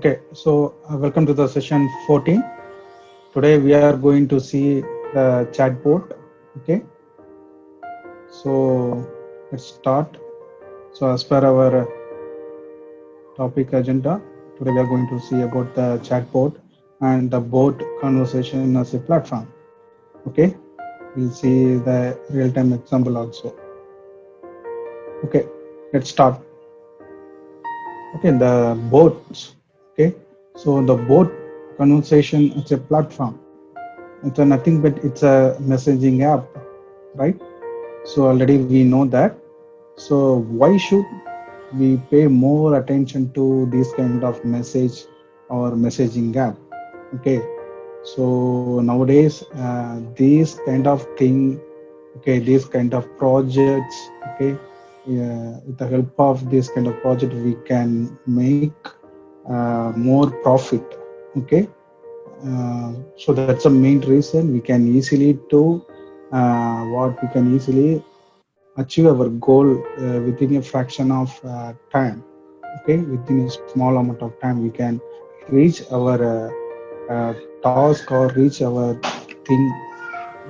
Okay, so welcome to the session 14. Today we are going to see the chatbot. Okay, so let's start. So as per our topic agenda, today we are going to see about the chatbot and the bot conversation as a platform. Okay, we'll see the real-time example also. Okay, let's start. Okay, the bots. Okay, so the bot conversation as a platform. It's a nothing but it's a messaging app, right? So already we know that. So why should we pay more attention to this kind of message or messaging app? Okay. So nowadays, these kind of thing, okay, these kind of projects, okay, yeah, with the help of this kind of project, we can make more profit. Okay, so that's the main reason we can easily do what we can easily achieve our goal within a fraction of time. Okay, within a small amount of time we can reach our task or reach our thing.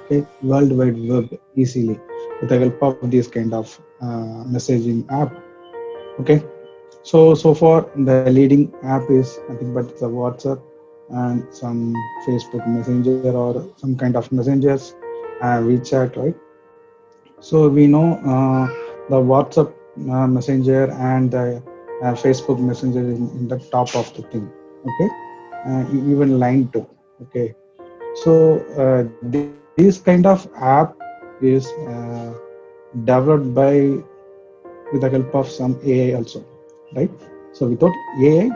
Okay, world wide web easily with the help of this kind of messaging app. Okay, so far the leading app is nothing but it's a WhatsApp and some Facebook Messenger or some kind of messengers, WeChat, right? So we know the WhatsApp Messenger and the Facebook Messenger in the top of the thing. Okay, even Line too. Okay, so this kind of app is developed by with the help of some AI also, right? So without AI,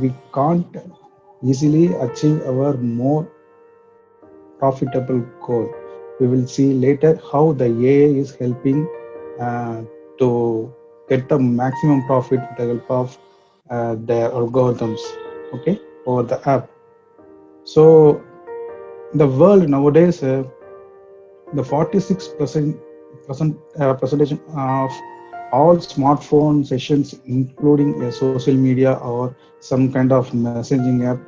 we can't easily achieve our more profitable goal. We will see later how the AI is helping to get the maximum profit with the help of their algorithms, okay, over the app. So the world nowadays, the 46% percentage of all smartphone sessions, including a social media or some kind of messaging app,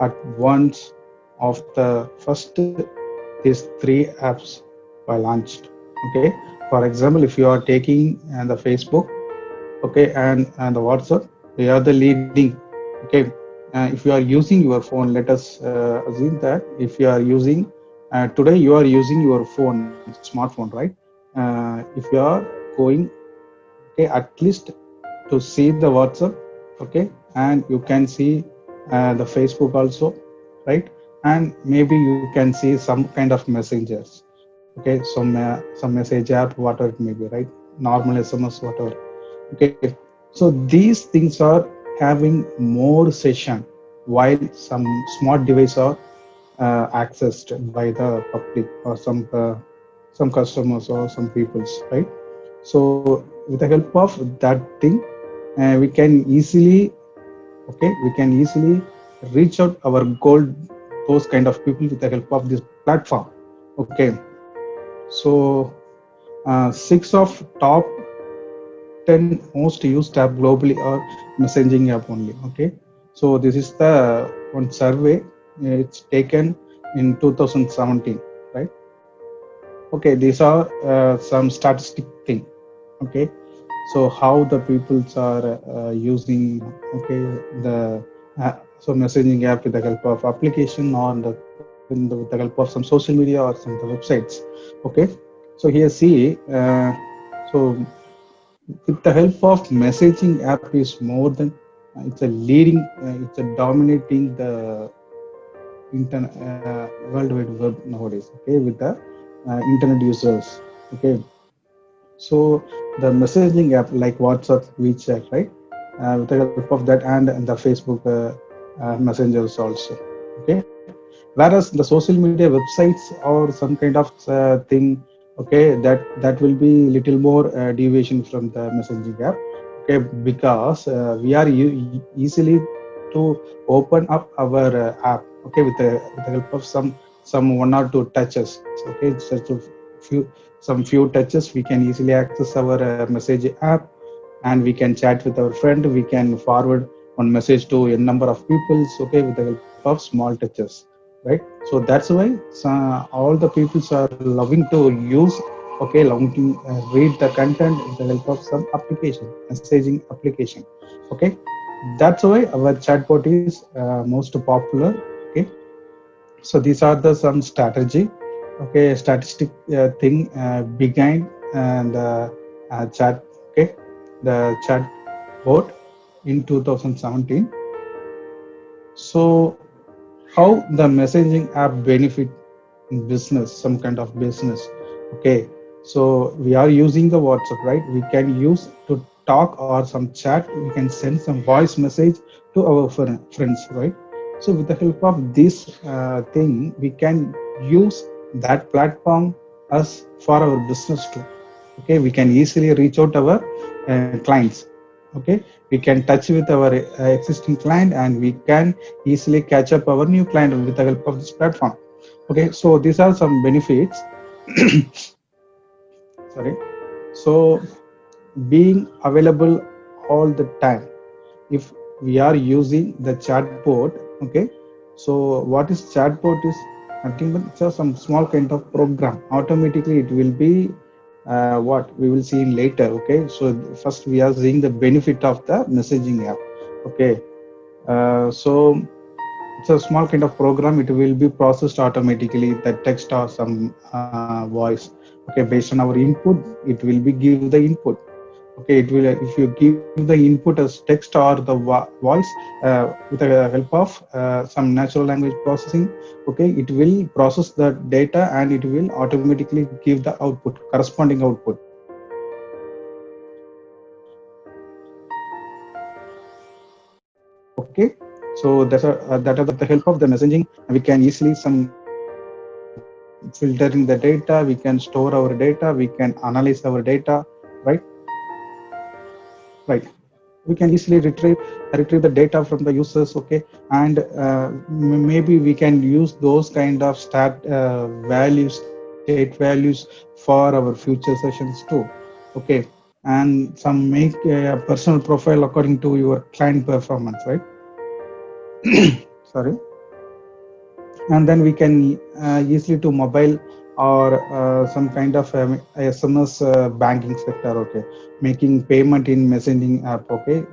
at once of the first these three apps were launched. Okay, for example, if you are taking the Facebook, okay, and the WhatsApp, they are the leading. Okay, if you are using your phone, let us assume that if you are using today you are using your phone, smartphone, right? If you are going, okay, at least to see the WhatsApp, okay, and you can see the Facebook also, right? And maybe you can see some kind of messengers, okay, some message app, whatever it may be, right? Normal SMS, whatever. Okay, so these things are having more session while some smart device are accessed by the public or some customers or some peoples, right? So with the help of that thing, we can easily, okay, we can easily reach out our goal, those kind of people with the help of this platform. Okay, so six of top 10 most used app globally are messaging app only. Okay, so this is the one survey, it's taken in 2017, right? Okay, these are some statistic thing. Okay, so how the peoples are using, okay, the so messaging app with the help of application or with the help of some social media or some the websites. Okay, so here see, so with the help of messaging app is more than it's a leading, it's a dominating the internet, world wide web nowadays. Okay, with the internet users. Okay, so the messaging app like WhatsApp, WeChat, right? With the help of that and the Facebook messengers also. Okay, whereas the social media websites or some kind of thing, okay, that will be little more deviation from the messaging app. Okay, because we are easily to open up our app. Okay, with the help of some one or two touches. Okay, such a few some few touches we can easily access our message app, and we can chat with our friend, we can forward one message to a number of peoples, okay, with the help of small touches, right? So that's why all the peoples are loving to use, okay, loving to read the content with the help of some application, messaging application, okay. That's why our chatbot is most popular, okay. So these are the some strategy, okay, statistic thing behind and chat, okay, the chat bot in 2017. So how the messaging app benefit in business, some kind of business, okay. So we are using the WhatsApp, right? We can use to talk or some chat, we can send some voice message to our friends, right? So with the help of this thing, we can use that platform as for our business too, okay. We can easily reach out our clients, okay. We can touch with our existing client, and we can easily catch up our new client with the help of this platform, okay. So these are some benefits. Sorry. So being available all the time, if we are using the chatbot, okay. So what is chatbot is nothing but it's some small kind of program. Automatically it will be what we will see in later, okay. So first we are seeing the benefit of the messaging app, okay. So it's a small kind of program. It will be processed automatically, the text or some voice, okay. Based on our input, it will be give the input, okay. It will, if you give the input as text or the voice with the help of some natural language processing, okay, it will process the data and it will automatically give the output, corresponding output, okay. So that's that are the help of the messaging. We can easily some filtering the data, we can store our data, we can analyze our data, right? Right. We can easily retrieve the data from the users, okay. And maybe we can use those kind of values, state values for our future sessions too, okay. And some make a personal profile according to your client performance, right? Sorry. And then we can easily to mobile or some kind of SMS banking sector, okay, making payment in messaging app, okay.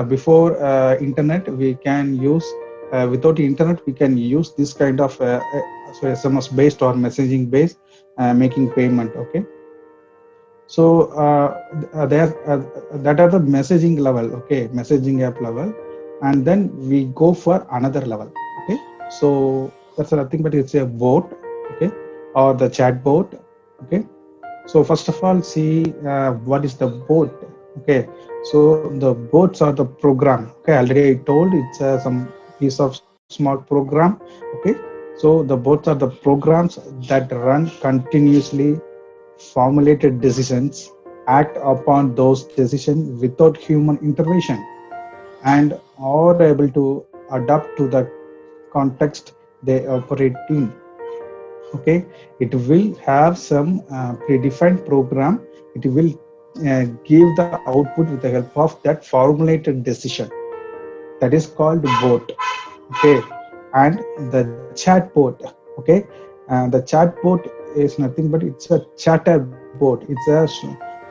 Before internet we can use, without internet we can use this kind of so SMS based or messaging based making payment, okay. So there that are the messaging level, okay, messaging app level. And then we go for another level, okay. So that's nothing but it's a bot, okay, or the chat bot, okay. So first of all, see what is the bot, okay. So the bots are the program, okay. Already I told it's some piece of small program, okay. So the bots are the programs that run continuously, formulated decisions, act upon those decisions without human intervention, and are able to adapt to the context they operate in, okay. It will have some predefined program. It will give the output with the help of that formulated decision, that is called bot, okay. And the chatbot, okay. The chatbot is nothing but it's a chatter bot. It's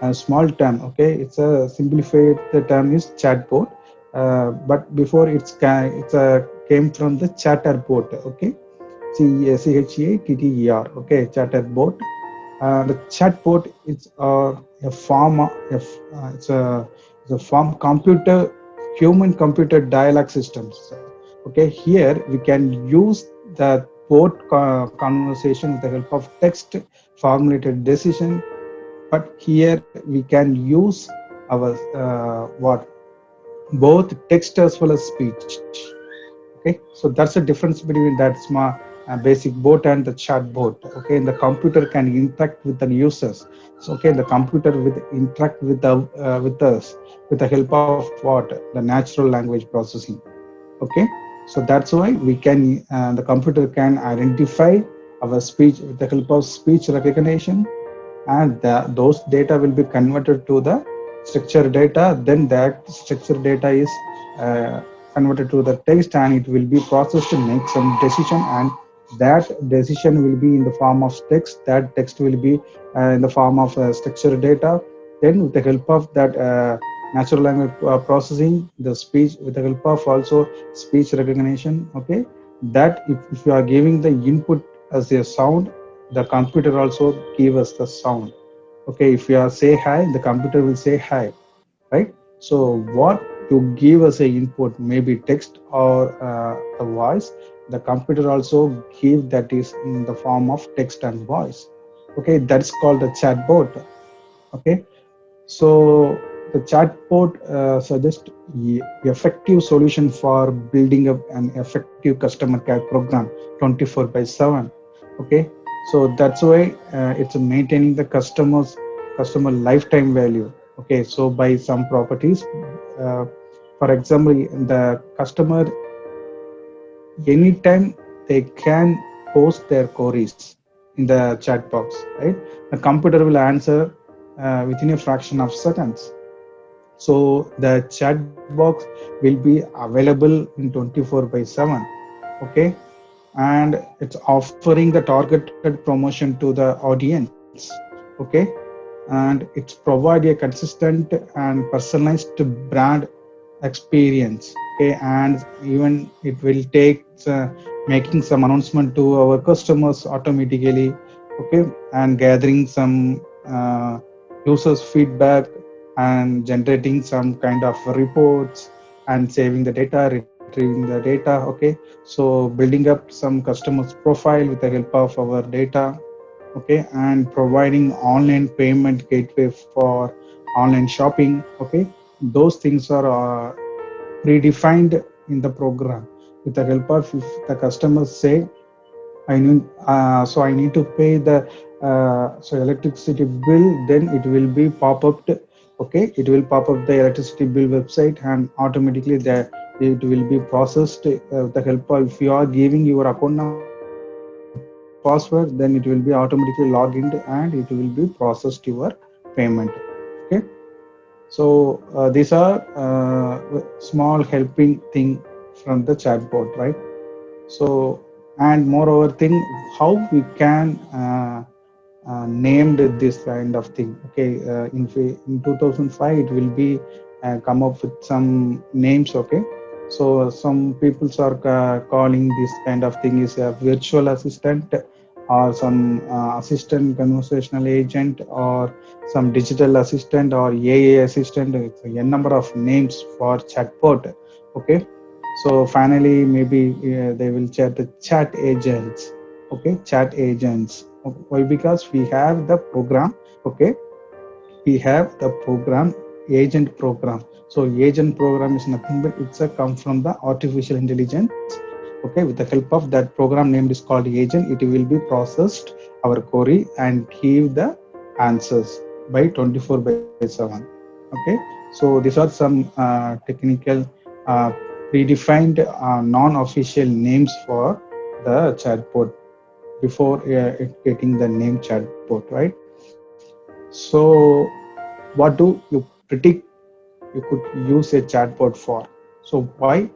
a small term, okay. It's a simplified, the term is chatbot, but before it's a came from the chatter bot, okay. CHATTER, okay, chatbot. The chatbot is a form of it's a form computer, human computer dialogue systems, okay. Here we can use the bot conversation with the help of text formulated decision, but here we can use our what both text as well as speech, okay. So that's the difference between that smart basic bot and the chat bot, okay. And the computer can interact with the users, so okay, the computer will interact with the with us with the help of what, the natural language processing, okay. So that's why we can the computer can identify our speech with the help of speech recognition, and those data will be converted to the structured data, then that structured data is uh, converted to the text, and it will be processed to make some decision, and that decision will be in the form of text. That text will be in the form of structured data. Then with the help of that natural language processing, the speech, with the help of also speech recognition, okay, that if you are giving the input as a sound, the computer also give us the sound. Okay, if you are say hi, the computer will say hi, right? So what you give as a input, maybe text or the voice, the computer also give that is in the form of text and voice. Okay, that's called a chatbot. Okay, so the chatbot suggests effective solution for building up an effective customer care program 24 by 7. Okay, so that's why it's maintaining the customer lifetime value. Okay, so by some properties, uh, for example, the customer anytime they can post their queries in the chat box, right? The computer will answer within a fraction of seconds. So the chat box will be available in 24 by 7. Okay, and it's offering the targeted promotion to the audience. Okay, and it's provide a consistent and personalized brand experience. Okay, and even it will take making some announcement to our customers automatically. Okay, and gathering some users feedback and generating some kind of reports and saving the data, retrieving the data. Okay, so building up some customers profile with the help of our data. Okay, and providing online payment gateway for online shopping. Okay, those things are predefined in the program. With the help of, if the customers say I need so I need to pay the so electricity bill, then it will be pop up. Okay, it will pop up the electricity bill website, and automatically the it will be processed with the help of, if you are giving your account number and password, then it will be automatically logged in and it will be processed your payment. Okay, so these are small helping thing from the chatbot, right? So, and moreover thing, how we can named this kind of thing. Okay, in 2005 it will be come up with some names. Okay, so some peoples are calling this kind of thing is a virtual assistant, or some assistant conversational agent, or some digital assistant, or AI assistant. It's a number of names for chatbot. Okay, so finally maybe they will chat the chat agents. Okay, chat agents. Why? Because we have the program. Okay, we have the program, agent program. So agent program is nothing but it's a come from the artificial intelligence. Okay, with the help of that program named is called agent, it will be processed our query and give the answers by 24 by 7. Okay, so these are some technical predefined non-official names for the chatbot before it getting the name chatbot, right? So what do you predict you could use a chatbot for? So why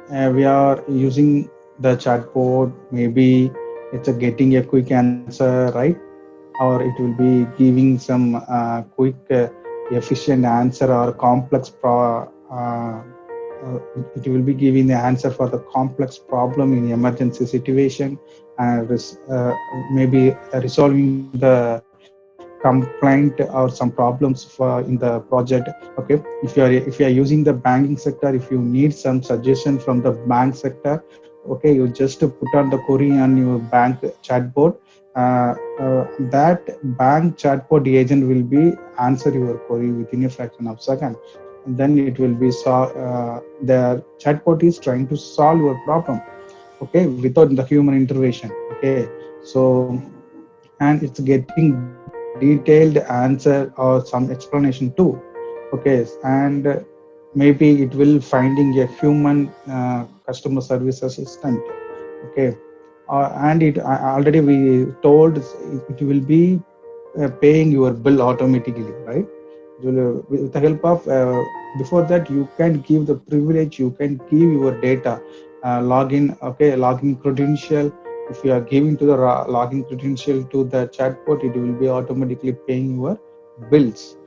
we are using the chatbot? Maybe it's a getting a quick answer, right? Or it will be giving some quick efficient answer, or complex it will be giving the answer for the complex problem in emergency situation, and maybe resolving the complaint or some problems for in the project. Okay, if you are using the banking sector, if you need some suggestion from the bank sector, okay, you just put on the query on your bank chatbot. That bank chatbot agent will be answer your query within a fraction of second, and then it will be the chatbot is trying to solve your problem, okay, without the human intervention. Okay, so and it's getting detailed answer or some explanation too. Okay, and maybe it will finding a human customer service assistant. Okay, and it already we told it will be paying your bill automatically, right? with the help of before that you can give the privilege, you can give your data, login, okay, login credential. If you are giving to the login credential to the chatbot, it will be automatically paying your bills.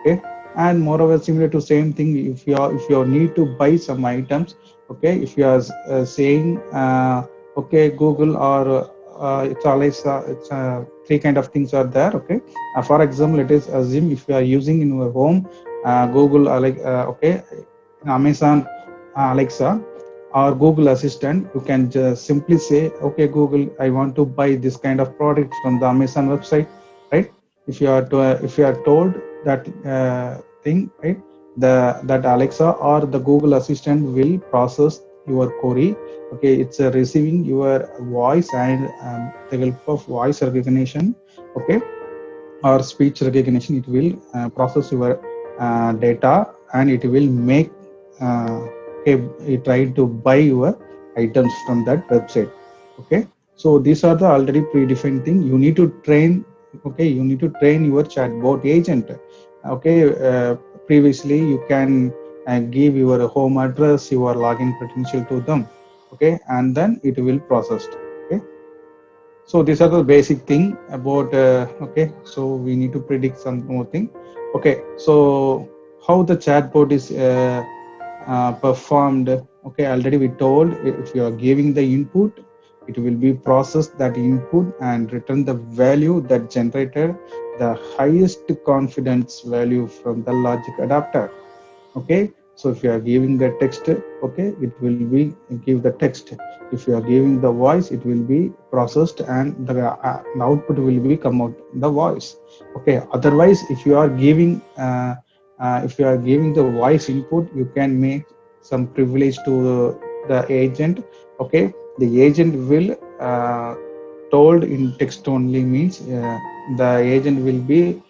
Okay, and moreover, similar to same thing, if you need to buy some items, okay, if you are saying okay Google or it's Alexa, it's three kind of things are there. Okay, for example, let us assume if you are using in your home Google okay, Amazon Alexa or Google Assistant, you can just simply say, okay, Google, I want to buy this kind of product from the Amazon website, right? If you are told that thing, right, that Alexa or the Google Assistant will process your query. Okay, it's receiving your voice and the help of voice recognition. Okay, or speech recognition, it will process your data and it will make okay, it try to buy your items from that website. Okay, so these are the already predefined thing you need to train. Okay, you need to train your chatbot agent. Okay, previously you can give your home address, your login credential to them. Okay, and then it will process. Okay, so these are the basic thing about okay, so we need to predict some more thing. Okay, so how the chatbot is performed. Okay, already we told if you are giving the input, it will be processed that input and return the value that generated the highest confidence value from the logic adapter. Okay, so if you are giving the text, okay, it will be give the text. If you are giving the voice, it will be processed and the output will be come out the voice. Okay, otherwise if you are giving if you are giving the voice input, you can make some privilege to the agent. Okay, the agent will told in text only means the agent will be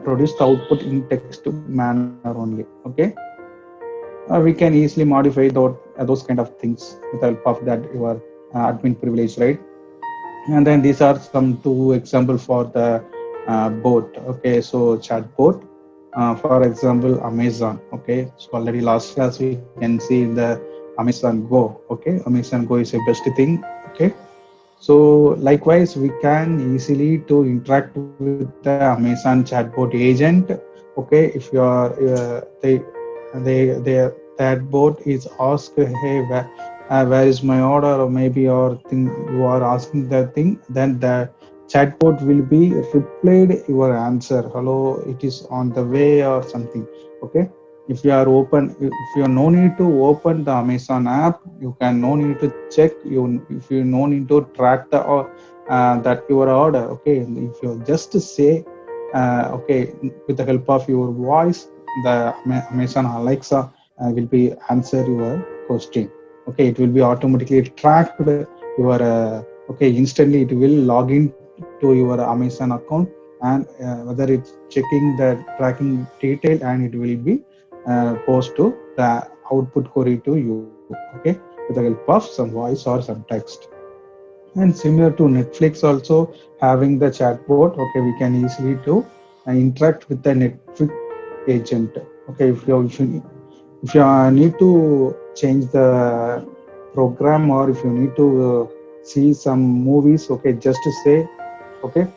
produce the output in text manner only. Okay, we can easily modify those kind of things with the help of that your admin privilege, right? And then these are some two example for the bot. Okay, so chatbot, for example Amazon. Okay, so already last class we can see in the Amazon Go. Okay, Amazon Go is a best thing. Okay, so likewise, we can easily to interact with the Amazon chatbot agent. Okay, if you are they that bot is asked, hey, where is my order, or maybe or thing you are asking that thing, then the chatbot will be replied your answer. Hello, it is on the way or something. Okay, if you are open, if you no need to open the Amazon app, you can no need to check you, if you no need to track the that your order. Okay, if you just say okay, with the help of your voice, the Amazon Alexa will be answer your question. Okay, it will be automatically tracked your okay, instantly it will log in to your Amazon account, and whether it's checking the tracking detail, and it will be post to the output query to you. Okay, with the help of some voice or some text. And similar to Netflix also having the chatbot. Okay, we can easily to interact with the Netflix agent. Okay, if you need to change the program, or if you need to see some movies, okay, just to say okay,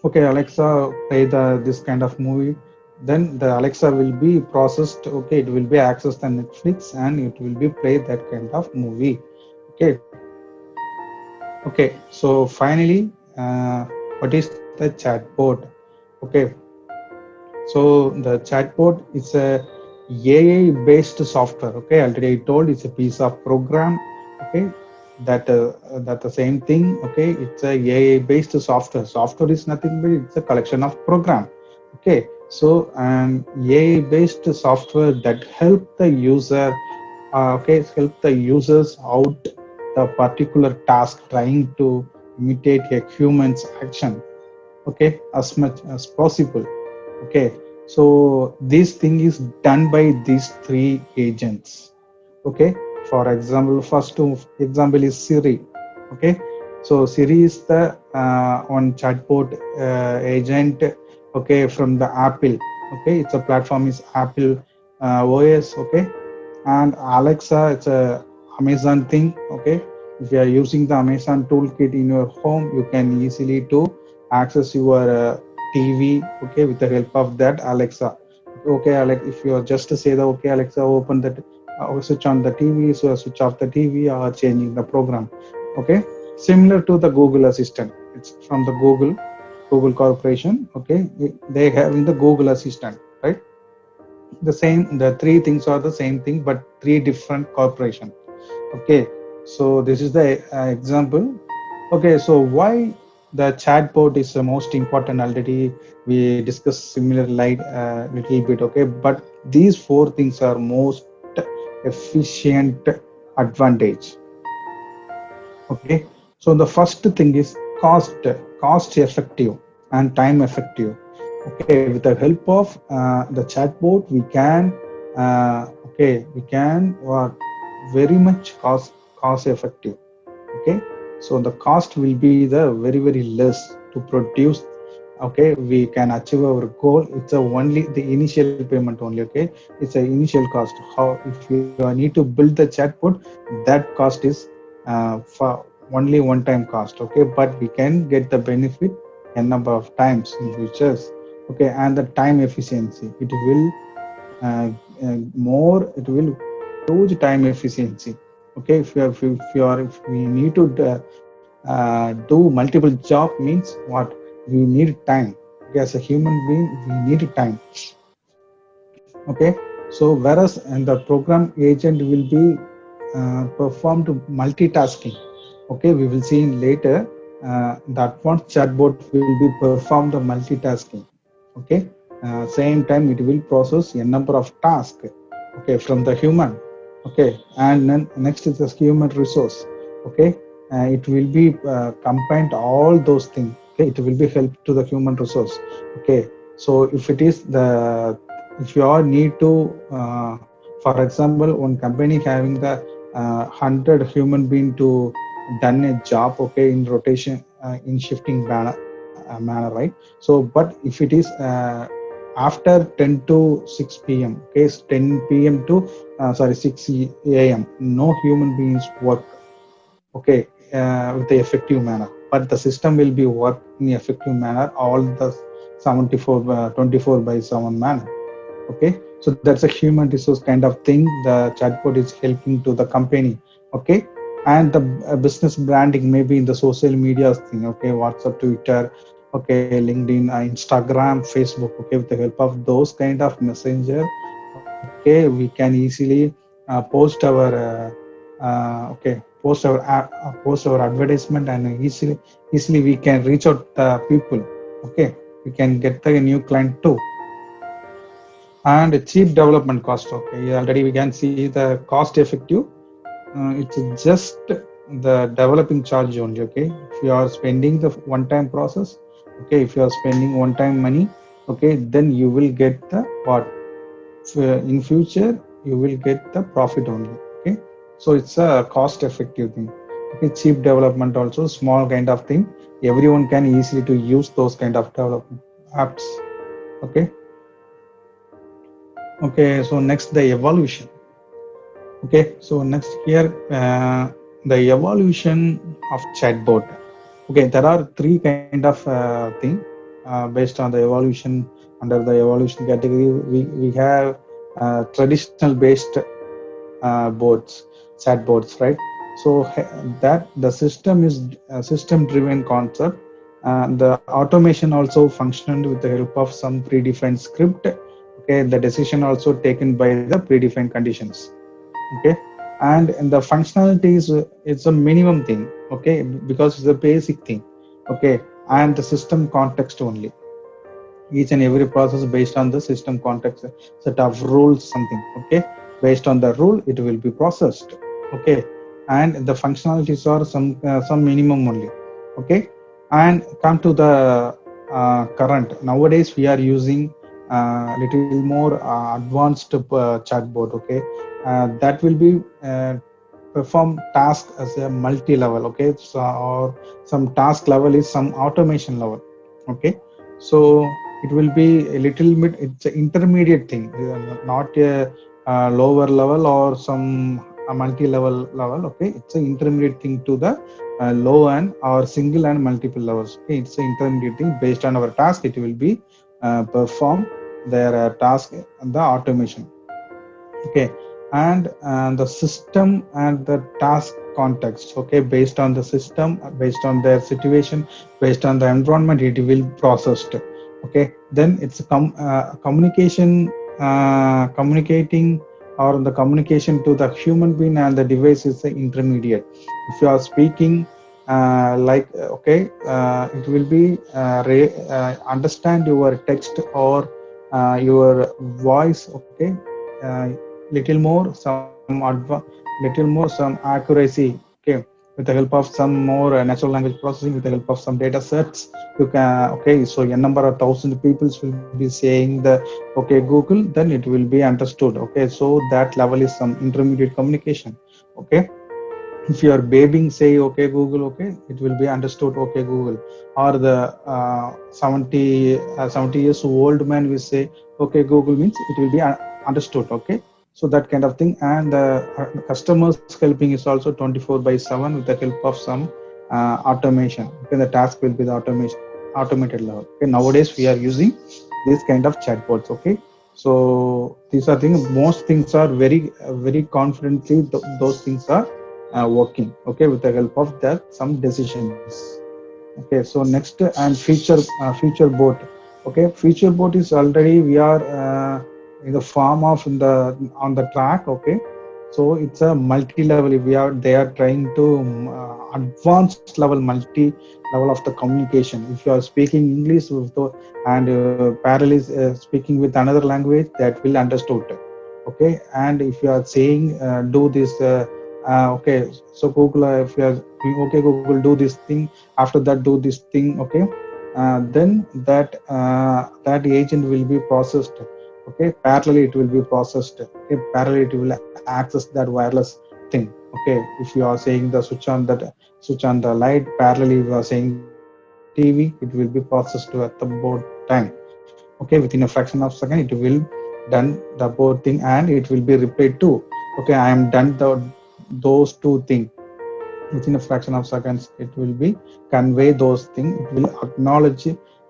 okay Alexa, play the this kind of movie, then the Alexa will be processed. Okay, it will be access the Netflix and it will be play that kind of movie. Okay, okay, so finally, what is the chatbot? Okay, so the chatbot is a AI based software. Okay, already I told it's a piece of program. Okay, that the same thing. Okay, it's a AI based software. Software is nothing but it's a collection of program. Okay, so an AI based software that help the user. Okay, help the users out the particular task trying to imitate a human's action. Okay, as much as possible. Okay, so this thing is done by these three agents. Okay, for example, first example is Siri. Okay, so Siri is the one chatbot agent. Okay, from the Apple. Okay, it's a platform is Apple OS. Okay, and Alexa, it's a Amazon thing. Okay, if you are using the Amazon toolkit in your home, you can easily to access your TV. Okay, with the help of that Alexa. Okay, Alex, if you are just to say the okay Alexa, open that, switch on the TV, so switch off the TV or changing the program. Okay, similar to the Google Assistant, it's from the Google Corporation. Okay, they have in the Google Assistant, right? The same, the three things are the same thing but three different corporation. Okay, so this is the example. Okay, so why the chatbot is the most important? Already we discussed similar light little bit. Okay, but these four things are most efficient advantage. Okay, so the first thing is cost effective and time effective. Okay, with the help of the chatbot we can we can very much cost effective. Okay, so the cost will be the very less to produce. Okay, we can achieve our goal. It's a only the initial payment only. Okay, it's a initial cost. How if you need to build the chatbot, that cost is for only one time cost. Okay, but we can get the benefit a number of times in futures. Okay, and the time efficiency, it will more, it will huge time efficiency. Okay, if we need to do multiple job means what, we need time. Okay, as a human being we need time. Okay, so whereas and the program agent will be performed multitasking. Okay, we will see in later the advanced chatbot will be performed the multitasking. Okay, same time it will process a number of tasks. Okay, from the human. Okay, and then next is the human resource. Okay, it will be combined all those things. Okay, it will be help to the human resource. Okay, so if it is the, if you all need to for example one company having the 100 human being to done a job. Okay, in rotation, in shifting manner, right? So but if it is after 10 to 6 p.m. Okay, 10 p.m. to 6 a.m. no human beings work. Okay, with the effective manner, but the system will be work in effective manner all the 74 24 by 7 manner. Okay, so that's a human resource kind of thing the chatbot is helping to the company. Okay, and the business branding maybe in the social media thing. Okay, WhatsApp, Twitter, okay, LinkedIn, Instagram, Facebook. Okay, with the help of those kind of messenger, okay, we can easily post our post our advertisement, and easily we can reach out the people. Okay, we can get the new client too. And cheap development cost. Okay, already we can see the cost effective. It's just the developing charge only. Okay, if you are spending the one time process, okay, if you are spending one time money, okay, then you will get the what, in future you will get the profit only. Okay, so it's a cost effective thing. Okay, cheap development also small kind of thing, everyone can easily to use those kind of development apps. Okay, okay, so next the evolution. Okay, so next here the evolution of chatbot. Okay, there are three kind of thing based on the evolution. Under the evolution category, we have traditional based bots, chatbots, right? So that the system is a system driven concept. The automation also functioned with the help of some predefined script. Okay, the decision also taken by the predefined conditions. Okay, and the functionality is it's a minimum thing. Okay, because it's a basic thing. Okay, and the system context only, each and every process based on the system context, set of rules something. Okay, based on the rule it will be processed. Okay, and the functionalities are some minimum only. Okay, and come to the current, nowadays we are using little more advanced chatbot. Okay, that will be perform task as a multi-level. Okay, so or some task level is some automation level. Okay, so it will be a little bit, it's an intermediate thing, not a lower level or some a multi-level level. Okay, it's an intermediate thing to the low and or single and multiple levels. Okay, it's an intermediate thing. Based on our task, it will be perform their task and the automation. Okay, and the system and the task context. Okay, based on the system, based on their situation, based on the environment, it will processed. Okay, then it's a communication, communicating, or the communication to the human being and the device is the intermediate. If you are speaking okay, it will be understand your text or your voice. Okay, uh, little more little more some accuracy. Okay, with the help of some more natural language processing, with the help of some data sets, you can, okay, so a number of thousand people will be saying the okay Google, then it will be understood. Okay, so that level is some intermediate communication. Okay, if you are babying, say okay Google, okay, it will be understood okay Google. Or the 70 years old man will say okay Google, means it will be understood. Okay, so that kind of thing. And the customers helping is also 24/7 with the help of some automation. Okay, the task will be the automation, automated level. Okay, nowadays we are using this kind of chatbots. Okay, so these are things, most things are very confidently those things are working. Okay, with the help of that some decisions. Okay, so next, and future boat. Okay, future boat is already we are in the form of in the on the track. Okay, so it's a multi-level. We are they are trying to advanced level, multi level of the communication. If you are speaking English with the, and parallel is speaking with another language, that will understood. Okay, and if you are saying do this okay, so Google, if you are okay Google, do this thing, after that do this thing. Okay, then that agent will be processed. Okay, parallelly it will be processed. Okay, parallelly it will access that wireless thing. Okay, if you are saying the switch on the light, parallelly you are saying the TV, it will be processed to at the both time. Okay, within a fraction of second it will done the both thing, and it will be replied to. Okay, I am done those two things. Within a fraction of seconds it will be convey those things, it will acknowledge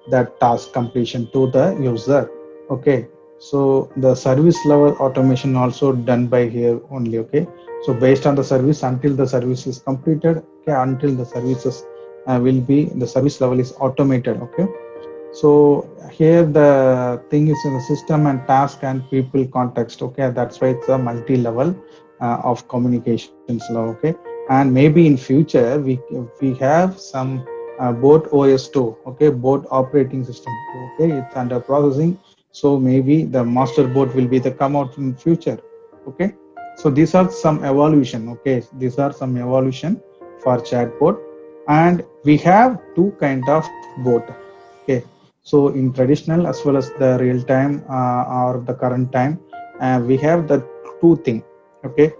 that task completion to the user. Okay, so the service level automation also done by here only. Okay, so based on the service, until the service is completed. Okay, until the services will be, the service level is automated. Okay, so here the thing is in the system and task and people context. Okay, that's why it's a multi-level of communications now. Okay, and maybe in future we have some both OS2. Okay, both operating system. Okay, it's under processing, so maybe the master board will be the come out in future. Okay, so these are some evolution. Okay, these are some evolution for chatbot. And we have two kind of bot. Okay, so in traditional as well as the real time or the current time, we have the two thing. Okay,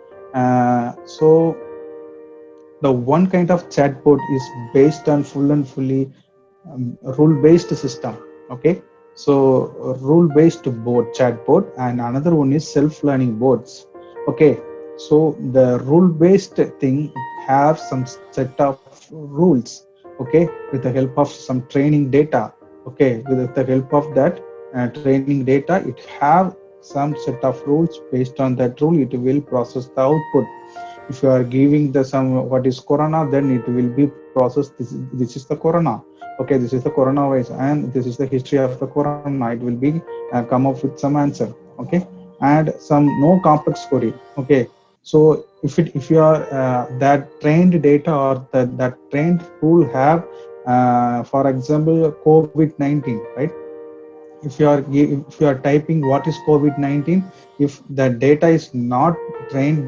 so the one kind of chatbot is based on full and fully rule based system. Okay, so rule based board chatbot, and another one is self learning boards. Okay, so the rule based thing have some set of rules. Okay, with the help of some training data. Okay, with the help of that training data, it have some set of rules. Based on that rule, it will process the output. If you are giving the some what is corona, then it will be processed, this is the corona. Okay, this is the coronavirus and this is the history of the corona. It will be come up with some answer. Okay, and some no complex query. Okay, so if you are that trained data or that trained tool have for example COVID-19, right? If you are typing what is COVID-19, if the data is not trained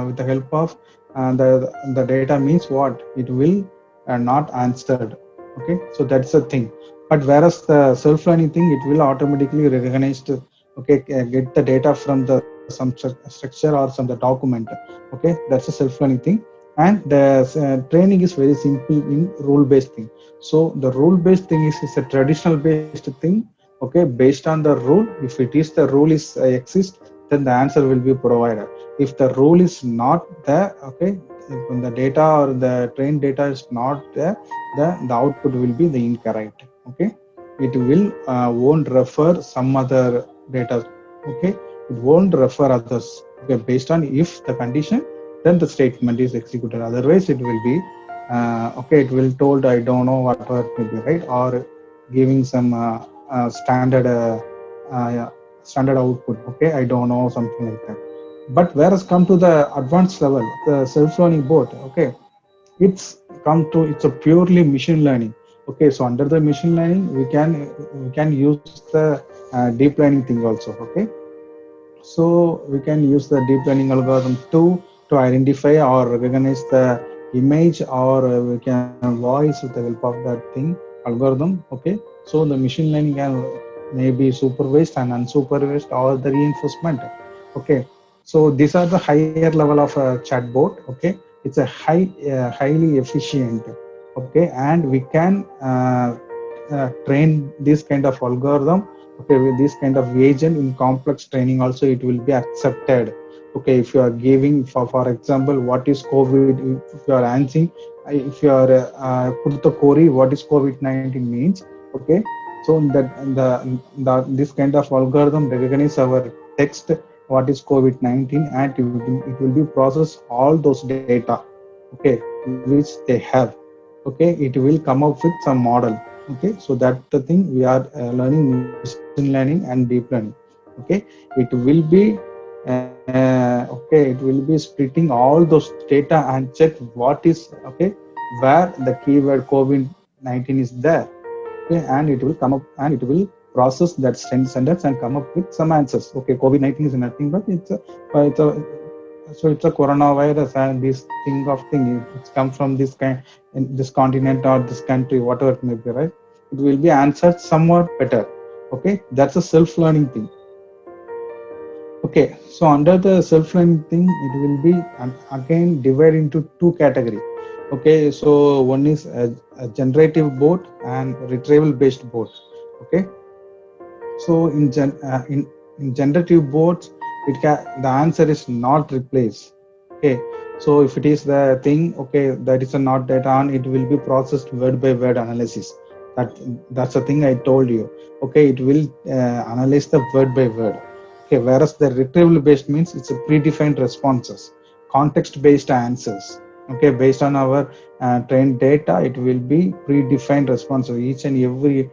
with the help of the data, means what it will not answered. Okay, so that's the thing. But whereas the self-learning thing, it will automatically recognize to, okay, get the data from the some structure or some the document. Okay, that's a self-learning thing. And the training is very simple in rule-based thing. So the rule-based thing is a traditional based thing, Okay, based on the rule, if it is the rule is exists, then the answer will be provided. If the rule is not there, okay, when the data or the trained data is not there, the output will be the incorrect. Okay, it will won't refer some other data. Okay, it won't refer others. Okay, based on if the condition, then the statement is executed. Otherwise it will be okay, it will told I don't know whatever it may be, right? Or giving some standard yeah, standard output. Okay, I don't know, something like that. But whereas come to the advanced level, the self-learning board, okay, it's it's a purely machine learning. Okay, so under the machine learning we can use the deep learning thing also. Okay, so we can use the deep learning algorithm to identify or recognize the image, or we can voice with the help of that thing algorithm. Okay, so the machine learning can maybe supervised and unsupervised or the reinforcement. Okay, so these are the higher level of a chatbot. Okay, it's a highly efficient. Okay, and we can train this kind of algorithm. Okay, with this kind of agent in complex training also it will be accepted. Okay, if you are giving for example what is covid, if you are answering, if you are put the query what is covid-19 means. Okay, so that the this kind of algorithm recognize our text what is covid-19, and it will be process all those data. Okay, which they have. Okay, it will come up with some model. Okay, so that the thing we are learning machine learning and deep learning. Okay, it will be okay, it will be splitting all those data and check what is, okay, where the keyword covid-19 is there. Okay, and it will come up and it will process that sentence and come up with some answers. Okay, covid-19 is nothing but it's a so it's a coronavirus, and this thing of thing it's come from this kind, in this continent or this country, whatever it may be, right? It will be answered somewhat better. Okay, that's a self-learning thing. Okay, so under the self-learning thing it will be again divided into two category. Okay, so one is a generative bot and retrieval based bot. Okay, so in generative boards, the answer is not replace. Okay, so if it is the thing, okay, that is a not data on, it will be processed word by word analysis. That that's the thing I told you. Okay, it will analyze the word by word. Okay, whereas the retrieval based means it's a predefined responses, context based answers. Okay, based on our trained data, it will be predefined responses. Each and every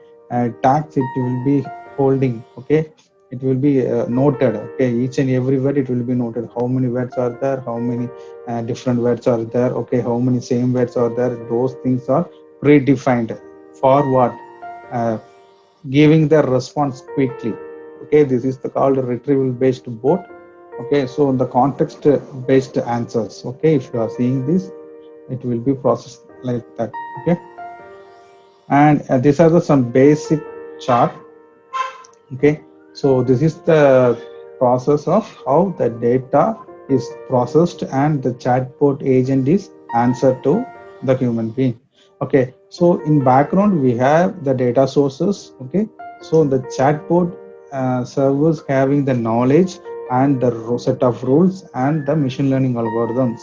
task it will be holding. Okay, it will be noted. Okay, each and every word it will be noted, how many words are there, how many different words are there. Okay, how many same words are there. Those things are predefined for what, uh, giving the response quickly. Okay, this is the called retrieval based bot. Okay, so the context based answers. Okay, if you are seeing this, it will be processed like that. Okay, and these are the some basic chart. Okay, so this is the process of how the data is processed and the chatbot agent is answered to the human being. Okay, so in background we have the data sources. Okay, so the chatbot servers having the knowledge and the set of rules and the machine learning algorithms.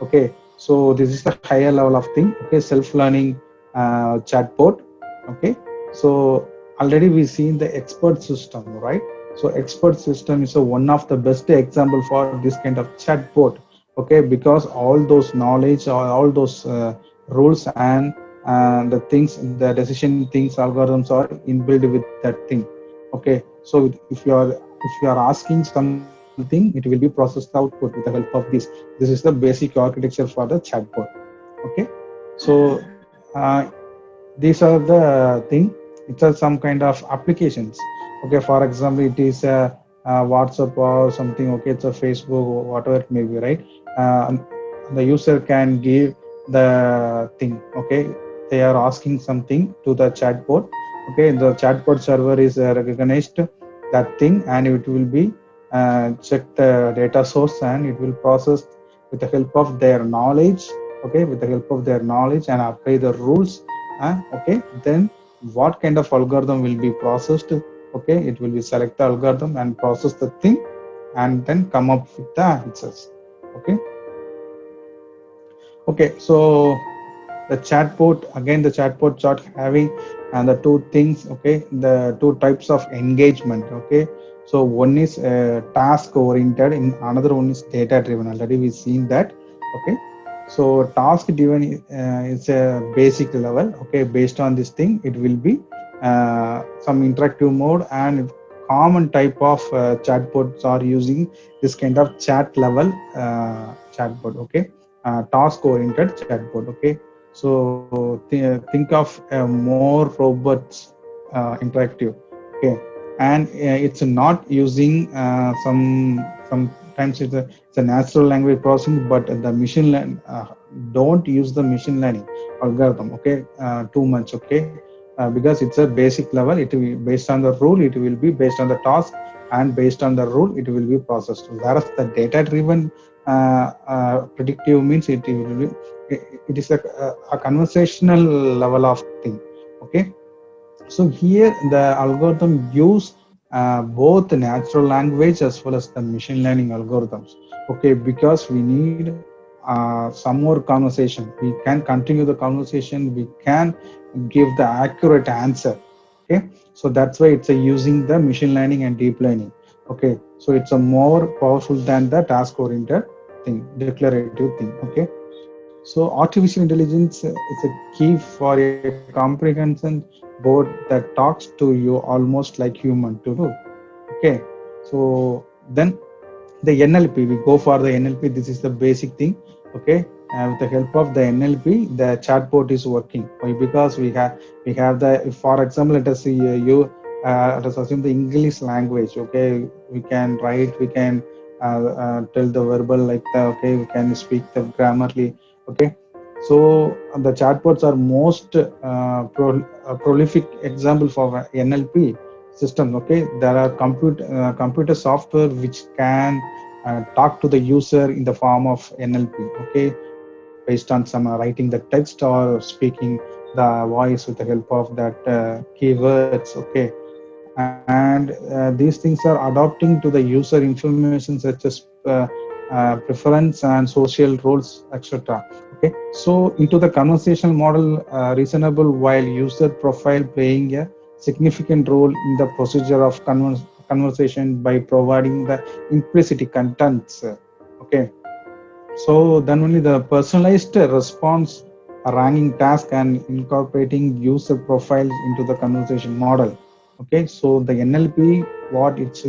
Okay, so this is the higher level of thing. Okay, self-learning chatbot. Okay, so already we seen the expert system, right? So expert system is a one of the best example for this kind of chatbot. Okay, because all those knowledge or all those rules and the things, the decision things, algorithms are inbuilt with that thing. Okay, so if you are asking something, it will be processed output with the help of this is the basic architecture for the chatbot. Okay, so these are the thing. It's a some kind of applications. Okay, for example it is a whatsapp or something. Okay, it's a facebook or whatever it may be, right? uh, the user can give the thing. Okay, they are asking something to the chatbot. Okay, the chatbot server is recognized that thing, and it will be check the data source, and it will process with the help of their knowledge. Okay, with the help of their knowledge and apply the rules. Okay, then what kind of algorithm will be processed? Okay, it will be select the algorithm and process the thing and then come up with the answers. Okay. Okay, so the chatbot, again the chatbot chart having the two things, okay, the two types of engagement. Okay, so one is task oriented and another one is data driven. Already we've seen that. Okay, so task driven is a basic level. Okay, based on this thing it will be some interactive mode, and common type of chatbots are using this kind of chat level chatbot. Okay, task oriented chatbot. Okay, so think of a more robots interactive. Okay, and it's not using sometimes it's a natural language processing, but the machine learn don't use the machine learning algorithm. Okay, too much. Okay, because it's a basic level. It will based on the rule. It will be based on the task, and based on the rule it will be processed. Whereas the data driven predictive means it is a conversational level of thing. Okay, so here the algorithm use both natural language as well as the machine learning algorithms. Okay, because we need some more conversation, we can continue the conversation, we can give the accurate answer. Okay, so that's why it's a using the machine learning and deep learning. Okay, so it's a more powerful than the task oriented thing, declarative thing. Okay, so artificial intelligence is a key for a comprehension board that talks to you almost like human to do. Okay, so then the NLP, we go for the NLP. This is the basic thing. Okay, with the help of the NLP, the chatbot is working. Why? Because we have the, for example, let us see let us assume the English language. Okay, we can write, we can tell the verbal like the, okay, we can speak the grammarly. Okay, so the chatbots are most prolific example for NLP system. Okay, there are computer software which can talk to the user in the form of NLP. Okay, based on some writing the text or speaking the voice with the help of that keywords. Okay, and these things are adapting to the user information such as preference and social roles, etc. Okay, so into the conversational model reasonable, while user profile playing a significant role in the procedure of conversation by providing the implicit contents. Okay, so then only the personalized response, ranking task, and incorporating user profiles into the conversation model. Okay, so the NLP, what it's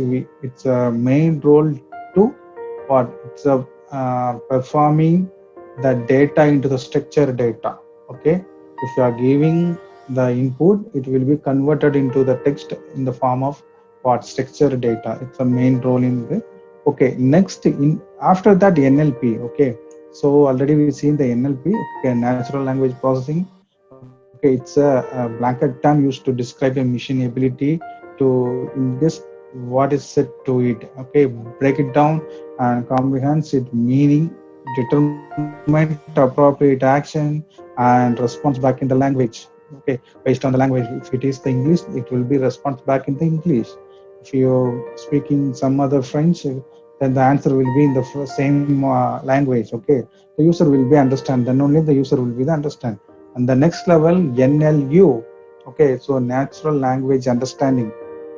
a main role to what it's a performing the data into the structured data. Okay, if you are giving the input, it will be converted into the text in the form of what structured data. It's a main role in the. Okay, next in after that NLP. Okay, so already we've seen the NLP. Okay, natural language processing. Okay, it's a blanket term used to describe a machine ability to guess what is said to it. Okay, break it down and comprehends its meaning, determine appropriate action, and response back in the language. Okay, based on the language. If it is the English, it will be response back in the English. If you're speaking some other French, then the answer will be in the same language. Okay, the user will be understand. Then only the user will be the understand. And the next level, NLU. Okay, so natural language understanding.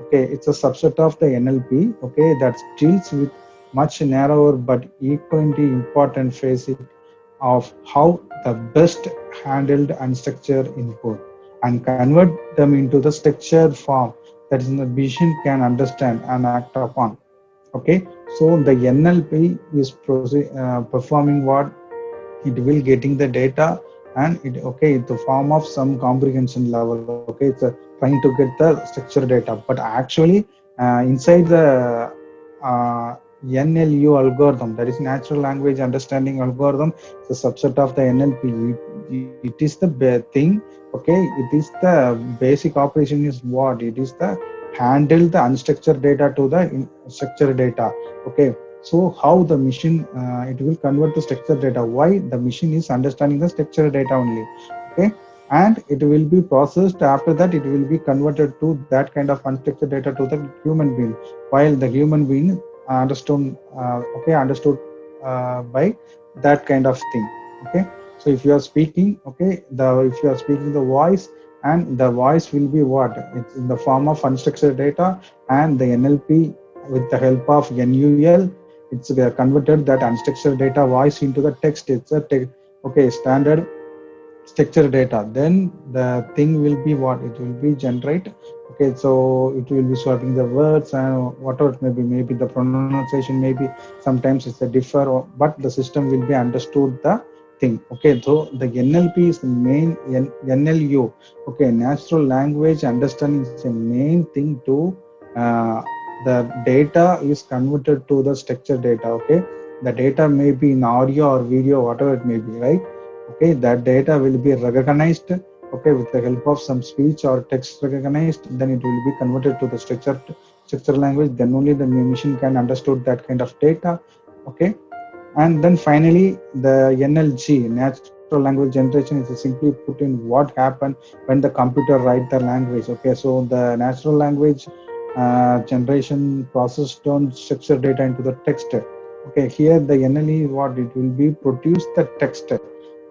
Okay, it's a subset of the NLP. Okay, that deals with much narrower but equally important facet of how the best handled unstructured input and convert them into the structured form that is the vision can understand and act upon. Okay, so the NLP is performing what it will getting the data, and it, okay, the form of some comprehension level. Okay, it's trying to get the structured data, but actually inside the uh, NLU algorithm, that is natural language understanding algorithm, it's a subset of the NLP. It is the thing. Okay, it is the basic operation is what it is the handle the unstructured data to the structured data. Okay, so how the machine it will convert the structured data, why the machine is understanding the structured data only. Okay, and it will be processed. After that, it will be converted to that kind of unstructured data to the human being, while the human being understood by that kind of thing. Okay, so if you are speaking, okay, the if you are speaking the voice, and the voice will be what, it's in the form of unstructured data, and the NLP, with the help of NUL, it's converted that unstructured data voice into the text. It's a okay, standard structure data. Then the thing will be what, it will be generate. Okay, so it will be swapping the words and whatever it may be, maybe the pronunciation, maybe sometimes it's a differ, but the system will be understood the thing. Okay, so the NLP is the main NLU. Okay, natural language understanding is a main thing to uh, the data is converted to the structure data. Okay, the data may be in audio or video, whatever it may be, right? Okay, that data will be recognized, okay, with the help of some speech or text recognized, then it will be converted to the structure language, then only the machine can understood that kind of data. Okay, and then finally the NLG, natural language generation, is simply put in what happened when the computer write the language. Okay, so the natural language generation process turns structured data into the text. Okay, here the NLE, what it will be produce the text.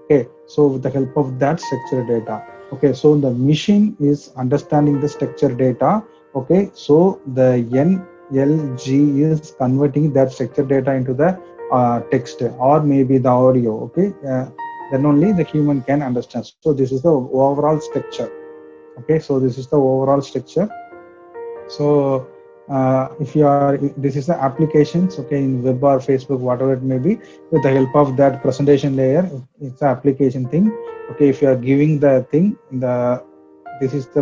Okay, so with the help of that structured data. Okay, so the machine is understanding the structured data. Okay, so the NLG is converting that structured data into the text or maybe the audio. Okay, then only the human can understand. So this is the overall structure. Okay, so this is the overall structure. So if you are, this is the applications, okay, in web or Facebook, whatever it may be, with the help of that presentation layer, it's the application thing. Okay, if you are giving the thing, the this is the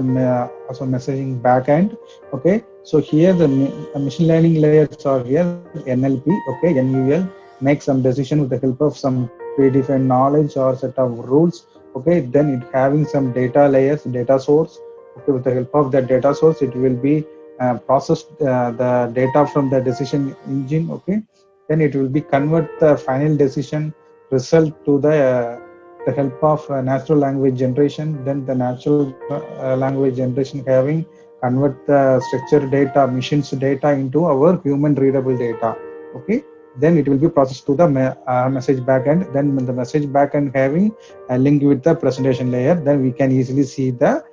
also messaging backend. Okay, so here the machine learning layers are here, NLP, okay, NUL, make some decision with the help of some predefined knowledge or set of rules. Okay, then it having some data layers, data source. Okay, with the help of that data source, it will be processed the data from the decision engine. Okay, then it will be convert the final decision result to the help of natural language generation. Then the natural language generation having convert the structured data, machines data into our human readable data. Okay, then it will be processed to the message backend. Then when the message backend having a link with the presentation layer, then we can easily see the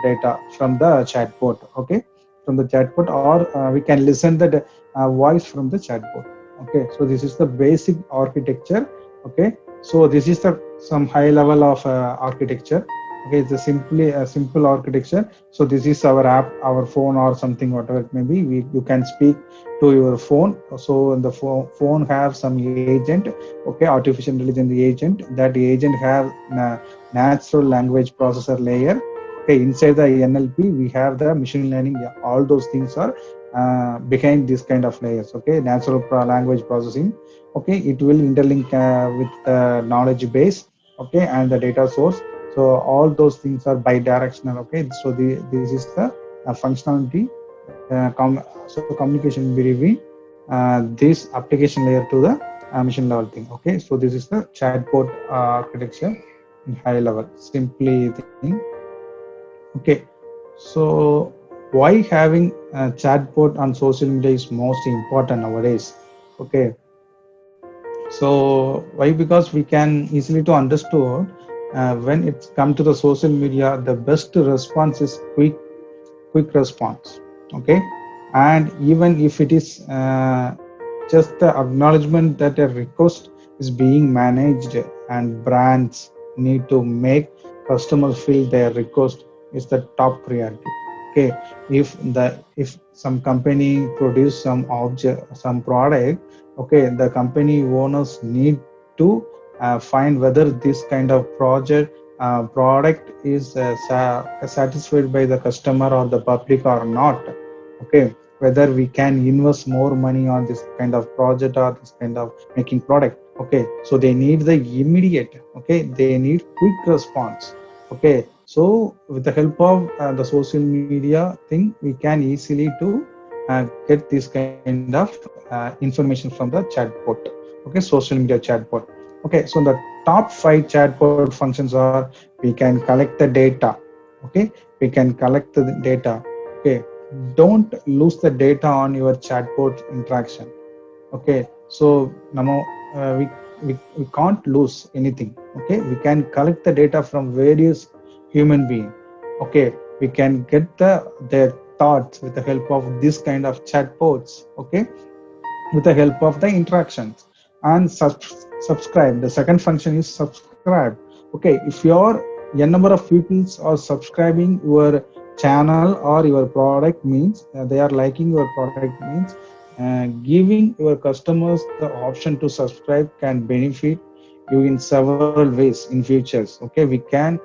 data from the chatbot. Okay, from the chatbot, or we can listen the voice from the chatbot. Okay, so this is the basic architecture. Okay, so this is the some high level of architecture. Okay, it's a simply a simple architecture. So this is our app, our phone or something, whatever it may be. You can speak to your phone. So the phone have some agent. Okay, artificial intelligence agent. That agent have natural language processor layer. Okay, inside the NLP we have the machine learning. Yeah, all those things are behind this kind of layers. Okay, natural language processing. Okay, it will interlink with the knowledge base. Okay, and the data source. So all those things are bidirectional. Okay, so this is the functionality. So communication between this application layer to the machine level thing. Okay, so this is the chatbot architecture in high level, simply thing. Okay, so why having a chatbot on social media is most important nowadays? Okay, so why? Because we can easily to understood when it's come to the social media, the best response is quick response. Okay, and even if it is just the acknowledgement that a request is being managed, and brands need to make customers feel their request is the top priority. Okay, if some company produce some object, some product, okay, the company owners need to find whether this kind of product is satisfied by the customer or the public or not. Okay, whether we can invest more money on this kind of project or this kind of making product. Okay, so they need the immediate, okay, they need quick response. Okay, so with the help of the social media thing, we can easily to get this kind of information from the chatbot. Okay, social media chatbot. Okay, so the top five chatbot functions are: we can collect the data. Okay, we can collect the data. Okay, don't lose the data on your chatbot interaction. Okay, so now we can't lose anything. Okay, we can collect the data from various human being. Okay, we can get their thoughts with the help of this kind of chatbots. Okay, with the help of the interactions and subscribe. The second function is subscribe. Okay, if your n number of people are subscribing your channel or your product means they are liking your product means giving your customers the option to subscribe can benefit you in several ways in futures. Okay, we can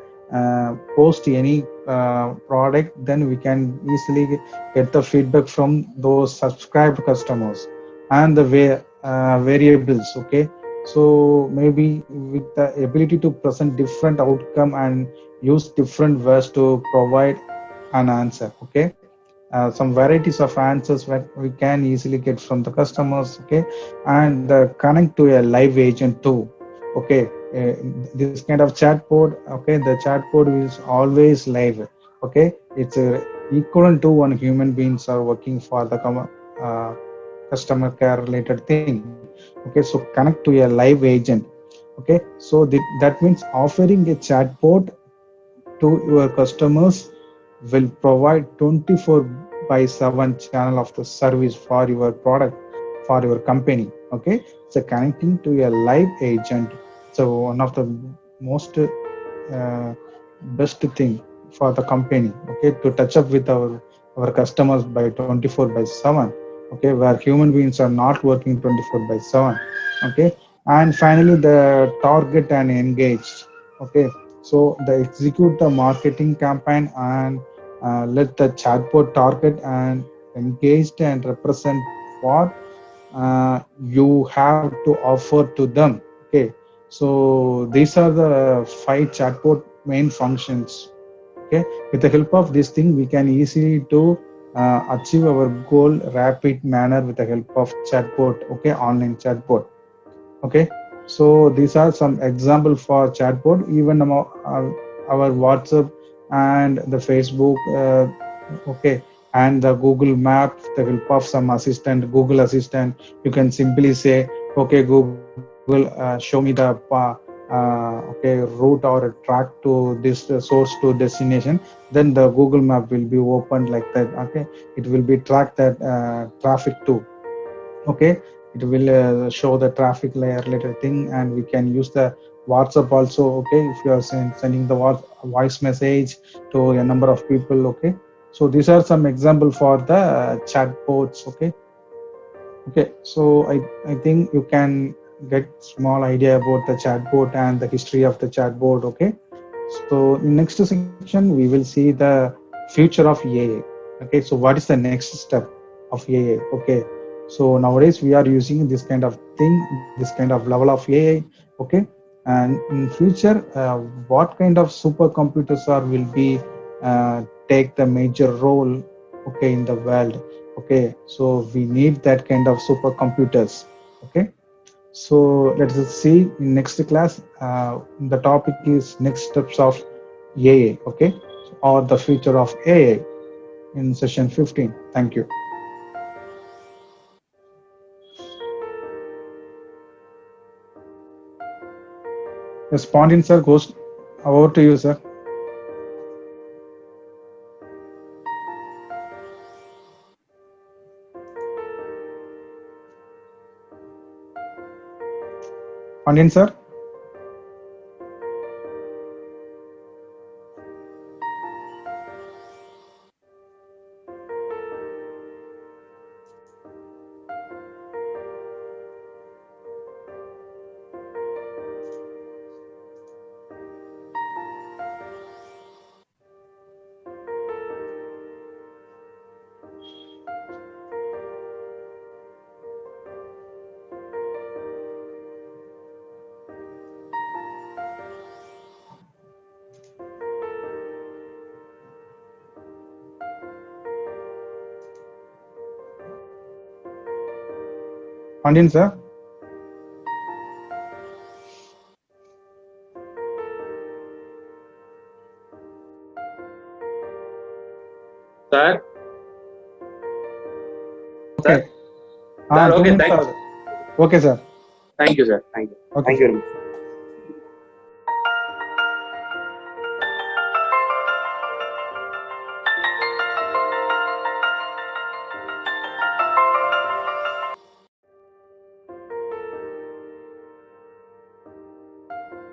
post any product, then we can easily get the feedback from those subscribed customers and the variables. Okay, so maybe with the ability to present different outcome and use different words to provide an answer. Okay, some varieties of answers that we can easily get from the customers. Okay, and connect to a live agent too. Okay, this kind of chatbot, okay, the chatbot is always live. Okay, it's equivalent to one human beings are working for the customer care related thing. Okay, so connect to a live agent. Okay, so that means offering a chatbot to your customers will provide 24 by 7 channel of the service for your product, for your company. Okay, so connecting to a live agent, so one of the most best thing for the company. Okay, to touch up with our customers by 24 by 7. Okay, where human beings are not working 24 by 7. Okay, and finally the target and engage. Okay, so the execute the marketing campaign and let the chatbot target and engaged and represent what you have to offer to them. Okay, so these are the five chatbot main functions. Okay, with the help of this thing we can easily to achieve our goal rapid manner with the help of chatbot. Okay, online chatbot. Okay, so these are some example for chatbot. Even our WhatsApp and the Facebook. Okay, and the Google Map, the help of some assistant, Google Assistant, you can simply say, okay, Google, show me the okay, route or a track to this source to destination. Then the Google Map will be opened like that. Okay, it will be track that traffic too. Okay, it will show the traffic layer related thing, and we can use the WhatsApp also. Okay, if you are sending the voice message to a number of people. Okay, so these are some example for the chatbots. Okay, okay, so I think you can get small idea about the chatbot and the history of the chatbot. Okay, so in next section we will see the future of AI. Okay, so what is the next step of AI? Okay, so nowadays we are using this kind of thing, this kind of level of AI. Okay, and in future, what kind of supercomputers are will be take the major role? Okay, in the world. Okay, so we need that kind of supercomputers. Okay, so let us see in next class. The topic is next steps of AI. Okay, or the future of AI in session 15. Thank you. Yes, Pandin sir, goes over to you, sir. Pandin sir. Pandin sir. Sir, Okay. sir, okay, 2 minutes. Okay, sir. thank you, sir. Thank you. Okay, Thank you sir. very much.